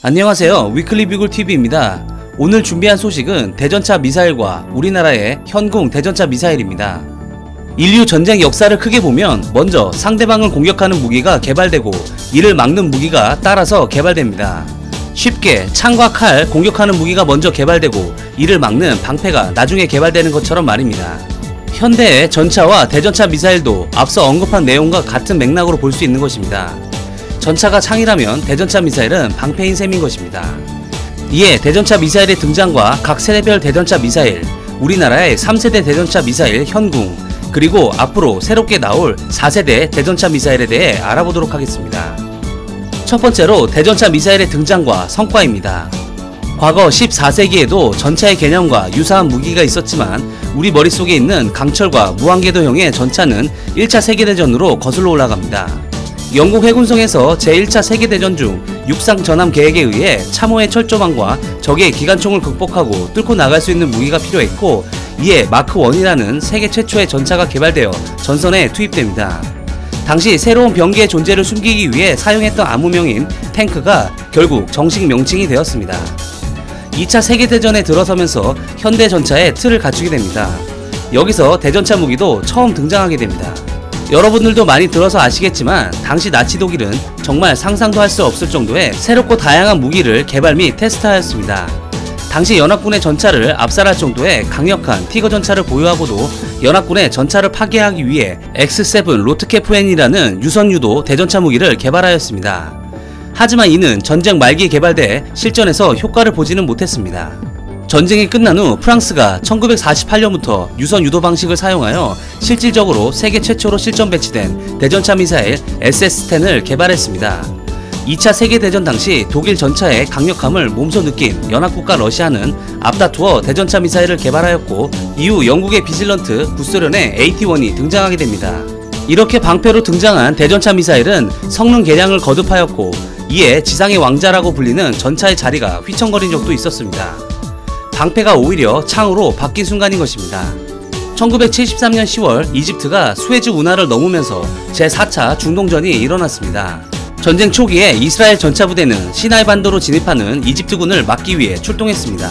안녕하세요. 위클리 뷰글TV입니다. 오늘 준비한 소식은 대전차 미사일과 우리나라의 현궁 대전차 미사일입니다. 인류 전쟁 역사를 크게 보면 먼저 상대방을 공격하는 무기가 개발되고 이를 막는 무기가 따라서 개발됩니다. 쉽게 창과 칼 공격하는 무기가 먼저 개발되고 이를 막는 방패가 나중에 개발되는 것처럼 말입니다. 현대의 전차와 대전차 미사일도 앞서 언급한 내용과 같은 맥락으로 볼 수 있는 것입니다. 전차가 창이라면 대전차 미사일은 방패인 셈인 것입니다. 이에 대전차 미사일의 등장과 각 세대별 대전차 미사일, 우리나라의 3세대 대전차 미사일 현궁, 그리고 앞으로 새롭게 나올 4세대 대전차 미사일에 대해 알아보도록 하겠습니다. 첫 번째로 대전차 미사일의 등장과 성과입니다. 과거 14세기에도 전차의 개념과 유사한 무기가 있었지만 우리 머릿속에 있는 강철과 무한궤도형의 전차는 1차 세계대전으로 거슬러 올라갑니다. 영국 해군성에서 제1차 세계대전 중 육상 전함 계획에 의해 참호의 철조망과 적의 기관총을 극복하고 뚫고 나갈 수 있는 무기가 필요했고, 이에 마크1이라는 세계 최초의 전차가 개발되어 전선에 투입됩니다. 당시 새로운 병기의 존재를 숨기기 위해 사용했던 암호명인 탱크가 결국 정식 명칭이 되었습니다. 2차 세계대전에 들어서면서 현대 전차의 틀을 갖추게 됩니다. 여기서 대전차 무기도 처음 등장하게 됩니다. 여러분들도 많이 들어서 아시겠지만 당시 나치 독일은 정말 상상도 할 수 없을 정도의 새롭고 다양한 무기를 개발 및 테스트하였습니다. 당시 연합군의 전차를 압살할 정도의 강력한 티거 전차를 보유하고도 연합군의 전차를 파괴하기 위해 X7 로트케프엔이라는 유선유도 대전차 무기를 개발하였습니다. 하지만 이는 전쟁 말기에 개발돼 실전에서 효과를 보지는 못했습니다. 전쟁이 끝난 후 프랑스가 1948년부터 유선 유도 방식을 사용하여 실질적으로 세계 최초로 실전 배치된 대전차 미사일 SS-10을 개발했습니다. 2차 세계대전 당시 독일 전차의 강력함을 몸소 느낀 연합국가 러시아는 앞다투어 대전차 미사일을 개발하였고, 이후 영국의 비질런트, 구소련의 AT-1이 등장하게 됩니다. 이렇게 방패로 등장한 대전차 미사일은 성능 개량을 거듭하였고, 이에 지상의 왕자라고 불리는 전차의 자리가 휘청거린 적도 있었습니다. 방패가 오히려 창으로 바뀐 순간인 것입니다. 1973년 10월 이집트가 수에즈 운하를 넘으면서 제4차 중동전이 일어났습니다. 전쟁 초기에 이스라엘 전차부대는 시나이 반도로 진입하는 이집트군을 막기 위해 출동했습니다.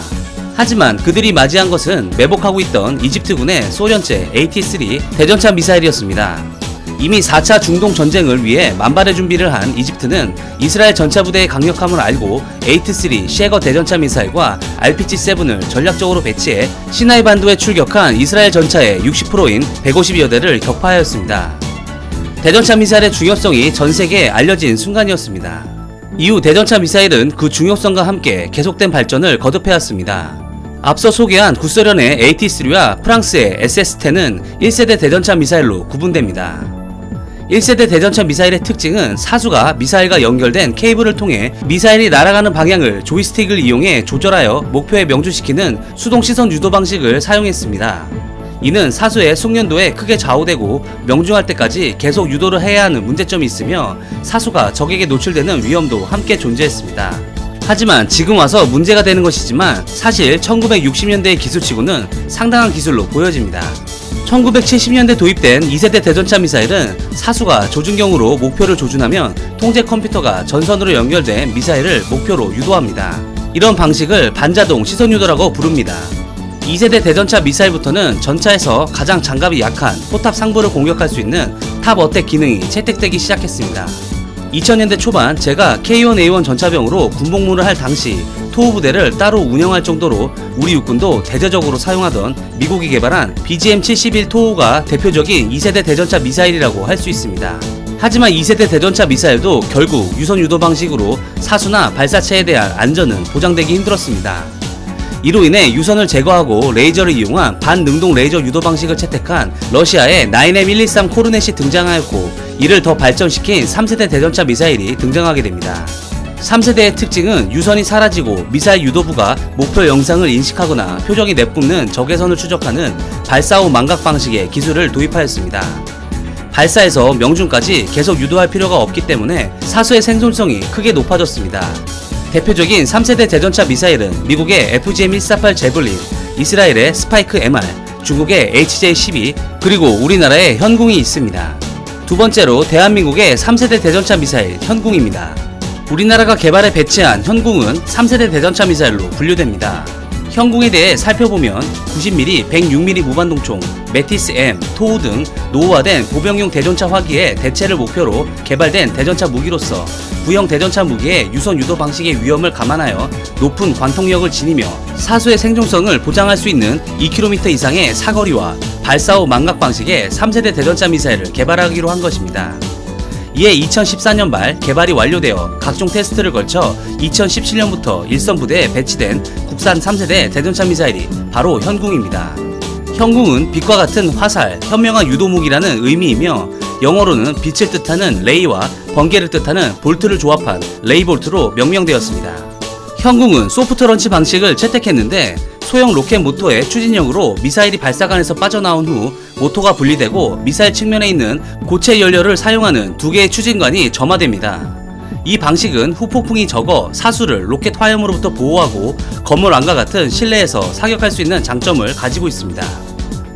하지만 그들이 맞이한 것은 매복하고 있던 이집트군의 소련제 AT-3 대전차 미사일이었습니다. 이미 4차 중동 전쟁을 위해 만발의 준비를 한 이집트는 이스라엘 전차부대의 강력함을 알고 AT-3 셰거 대전차 미사일과 RPG-7을 전략적으로 배치해 시나이 반도에 출격한 이스라엘 전차의 60%인 150여 대를 격파하였습니다. 대전차 미사일의 중요성이 전세계에 알려진 순간이었습니다. 이후 대전차 미사일은 그 중요성과 함께 계속된 발전을 거듭해왔습니다. 앞서 소개한 구소련의 AT-3와 프랑스의 SS-10은 1세대 대전차 미사일로 구분됩니다. 1세대 대전차 미사일의 특징은 사수가 미사일과 연결된 케이블을 통해 미사일이 날아가는 방향을 조이스틱을 이용해 조절하여 목표에 명중시키는 수동 시선 유도 방식을 사용했습니다. 이는 사수의 숙련도에 크게 좌우되고 명중할 때까지 계속 유도를 해야 하는 문제점이 있으며 사수가 적에게 노출되는 위험도 함께 존재했습니다. 하지만 지금 와서 문제가 되는 것이지만 사실 1960년대의 기술치고는 상당한 기술로 보여집니다. 1970년대 도입된 2세대 대전차 미사일은 사수가 조준경으로 목표를 조준하면 통제 컴퓨터가 전선으로 연결된 미사일을 목표로 유도합니다. 이런 방식을 반자동 시선유도라고 부릅니다. 2세대 대전차 미사일부터는 전차에서 가장 장갑이 약한 포탑 상부를 공격할 수 있는 탑 어택 기능이 채택되기 시작했습니다. 2000년대 초반 제가 K1A1 전차병으로 군복무를 할 당시 토우 부대를 따로 운영할 정도로 우리 육군도 대대적으로 사용하던 미국이 개발한 BGM-71 토우가 대표적인 2세대 대전차 미사일이라고 할 수 있습니다. 하지만 2세대 대전차 미사일도 결국 유선 유도 방식으로 사수나 발사체에 대한 안전은 보장되기 힘들었습니다. 이로 인해 유선을 제거하고 레이저를 이용한 반능동 레이저 유도 방식을 채택한 러시아의 9M113 코르넷이 등장하였고, 이를 더 발전시킨 3세대 대전차 미사일이 등장하게 됩니다. 3세대의 특징은 유선이 사라지고 미사일 유도부가 목표 영상을 인식하거나 표적이 내뿜는 적외선을 추적하는 발사 후 망각 방식의 기술을 도입하였습니다. 발사에서 명중까지 계속 유도할 필요가 없기 때문에 사수의 생존성이 크게 높아졌습니다. 대표적인 3세대 대전차 미사일은 미국의 FGM-148 제블린, 이스라엘의 스파이크 MR, 중국의 HJ-12, 그리고 우리나라의 현궁이 있습니다. 두 번째로 대한민국의 3세대 대전차 미사일 현궁입니다. 우리나라가 개발해 배치한 현궁은 3세대 대전차 미사일로 분류됩니다. 현궁에 대해 살펴보면 90mm, 106mm 무반동총, 메티스-M, 토우 등 노후화된 보병용 대전차 화기의 대체를 목표로 개발된 대전차 무기로서 구형 대전차 무기의 유선 유도 방식의 위험을 감안하여 높은 관통력을 지니며 사수의 생존성을 보장할 수 있는 2km 이상의 사거리와 발사 후 망각 방식의 3세대 대전차 미사일을 개발하기로 한 것입니다. 이에 2014년 말 개발이 완료되어 각종 테스트를 거쳐 2017년부터 일선 부대에 배치된 국산 3세대 대전차 미사일이 바로 현궁입니다. 현궁은 빛과 같은 화살, 현명한 유도무기라는 의미이며 영어로는 빛을 뜻하는 레이와 번개를 뜻하는 볼트를 조합한 레이볼트로 명명되었습니다. 현궁은 소프트 런치 방식을 채택했는데 소형 로켓 모터의 추진력으로 미사일이 발사관에서 빠져나온 후 모터가 분리되고 미사일 측면에 있는 고체 연료를 사용하는 두 개의 추진관이 점화됩니다. 이 방식은 후폭풍이 적어 사수를 로켓 화염으로부터 보호하고 건물 안과 같은 실내에서 사격할 수 있는 장점을 가지고 있습니다.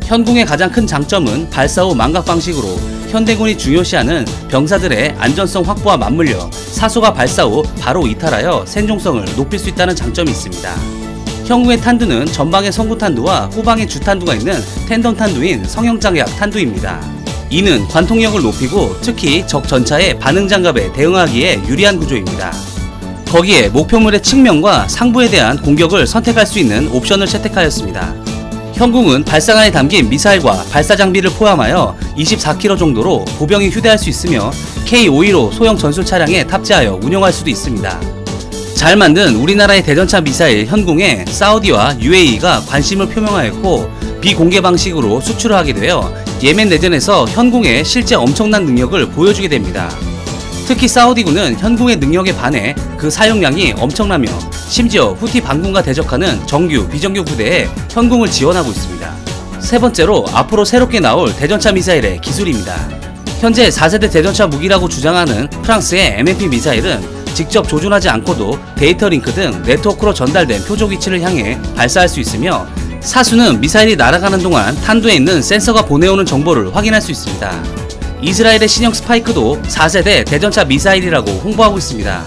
현궁의 가장 큰 장점은 발사 후 망각 방식으로 현대군이 중요시하는 병사들의 안전성 확보와 맞물려 사수가 발사 후 바로 이탈하여 생존성을 높일 수 있다는 장점이 있습니다. 현궁의 탄두는 전방에 성구 탄두와 후방에 주 탄두가 있는 텐덤 탄두인 성형장약 탄두입니다. 이는 관통력을 높이고 특히 적 전차의 반응 장갑에 대응하기에 유리한 구조입니다. 거기에 목표물의 측면과 상부에 대한 공격을 선택할 수 있는 옵션을 채택하였습니다. 현궁은 발사관에 담긴 미사일과 발사 장비를 포함하여 24kg 정도로 보병이 휴대할 수 있으며 K515 소형 전술 차량에 탑재하여 운용할 수도 있습니다. 잘 만든 우리나라의 대전차 미사일 현궁에 사우디와 UAE가 관심을 표명하였고 비공개 방식으로 수출을 하게 되어 예멘 내전에서 현궁의 실제 엄청난 능력을 보여주게 됩니다. 특히 사우디군은 현궁의 능력에 반해 그 사용량이 엄청나며 심지어 후티 반군과 대적하는 정규, 비정규 부대에 현궁을 지원하고 있습니다. 세 번째로 앞으로 새롭게 나올 대전차 미사일의 기술입니다. 현재 4세대 대전차 무기라고 주장하는 프랑스의 MMP 미사일은 직접 조준하지 않고도 데이터 링크 등 네트워크로 전달된 표적 위치를 향해 발사할 수 있으며 사수는 미사일이 날아가는 동안 탄두에 있는 센서가 보내오는 정보를 확인할 수 있습니다. 이스라엘의 신형 스파이크도 4세대 대전차 미사일이라고 홍보하고 있습니다.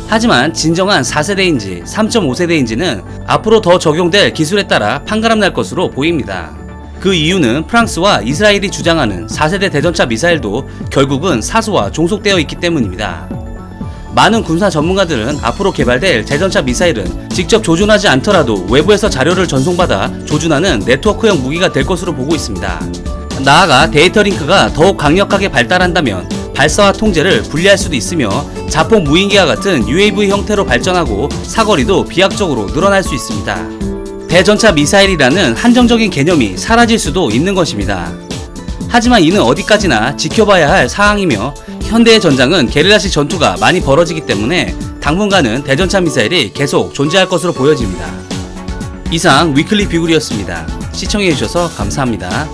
하지만 진정한 4세대인지 3.5세대인지는 앞으로 더 적용될 기술에 따라 판가름 날 것으로 보입니다. 그 이유는 프랑스와 이스라엘이 주장하는 4세대 대전차 미사일도 결국은 사수와 종속되어 있기 때문입니다. 많은 군사 전문가들은 앞으로 개발될 대전차 미사일은 직접 조준하지 않더라도 외부에서 자료를 전송받아 조준하는 네트워크형 무기가 될 것으로 보고 있습니다. 나아가 데이터 링크가 더욱 강력하게 발달한다면 발사와 통제를 분리할 수도 있으며 자폭 무인기와 같은 UAV 형태로 발전하고 사거리도 비약적으로 늘어날 수 있습니다. 대전차 미사일이라는 한정적인 개념이 사라질 수도 있는 것입니다. 하지만 이는 어디까지나 지켜봐야 할 사항이며 현대의 전장은 게릴라식 전투가 많이 벌어지기 때문에 당분간은 대전차 미사일이 계속 존재할 것으로 보여집니다. 이상 위클리 비굴이었습니다. 시청해주셔서 감사합니다.